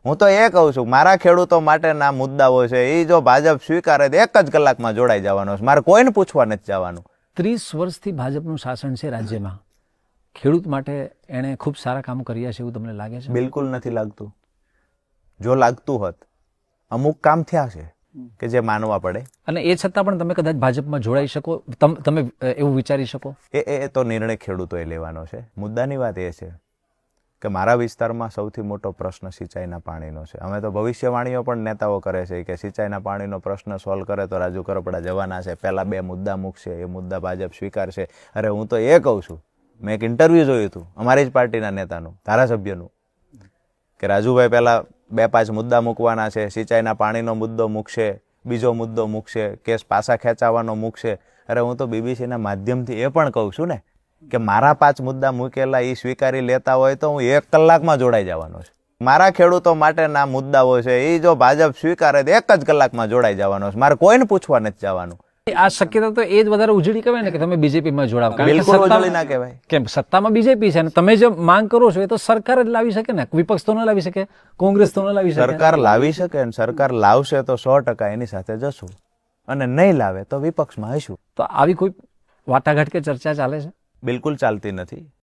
હું તો એ કહું છું, મારા ખેડૂતો માટેના મુદ્દાઓ છે એ જો ભાજપ સ્વીકારે તો 1 જ કલાકમાં જોડાઈ જવાનો છે. મારે કોઈને પૂછવા નથી જવાનું. 30 વર્ષથી ભાજપનું શાસન છે રાજ્યમાં. ખેડૂત માટે એણે ખૂબ સારા કામ કર્યા છે એવું તમને લાગે છે? બિલકુલ નથી લાગતું. જો લાગતું હોત, અમુક કામ થયા છે કે જે માનવા પડે, અને એ છતાં પણ તમે કદાચ ભાજપમાં જોડાઈ શકો, તમે એવું વિચારી શકો? એ તો નિર્ણય ખેડૂતોએ લેવાનો છે. મુદ્દાની વાત એ છે કે મારા વિસ્તારમાં સૌથી મોટો પ્રશ્ન સિંચાઈના પાણીનો છે. અમે તો ભવિષ્યવાણીઓ પણ નેતાઓ કરે છે કે સિંચાઈના પાણીનો પ્રશ્ન સોલ્વ કરે તો રાજુ કરપડા જવાના છે, પહેલા 2 મુદ્દા મૂકશે, એ મુદ્દા ભાજપ સ્વીકારશે. અરે હું તો એ કહું છું, મેં એક ઇન્ટરવ્યૂ જોયું હતું અમારી જ પાર્ટીના નેતાનું, ધારાસભ્યનું, કે રાજુભાઈ પહેલા 2-5 મુદ્દા મૂકવાના છે, સિંચાઈના પાણીનો મુદ્દો મૂકશે, બીજો મુદ્દો મૂકશે, કેસ પાછા ખેંચાવાનો મૂકશે. અરે હું તો બીબીસીના માધ્યમથી એ પણ કહું છું ને કે મારા 5 મુદ્દા મૂકેલા એ સ્વીકારી લેતા હોય તો હું 1 કલાકમાં જોડાઈ જવાનો છે. મારા ખેડૂતો માટેના મુદ્દાઓ છે એ જો ભાજપ સ્વીકારે તો 1 જ કલાકમાં જોડાઈ જવાનો છે. મારે કોઈને પૂછવા નથી જવાનું. આ શક્યતા તો એ જ વધારે ઉજળી કહેવાય ને કે તમે બીજેપીમાં જોડાવ. બિલકુલ ઉજળી ના કહેવાય. કેમ? સત્તામાં બીજેપી છે અને તમે જે માંગ કરો છો એ તો સરકાર જ લાવી શકે ને, વિપક્ષ તો ન લાવી શકે, કોંગ્રેસ તો ન લાવી શકે. સરકાર લાવી શકે ને સરકાર લાવશે તો 100% એની સાથે જશું, અને નહીં લાવે તો વિપક્ષમાં હશું. તો આવી કોઈ વાટાઘાટ કે ચર્ચા ચાલે છે? બિલકુલ ચાલતી નથી.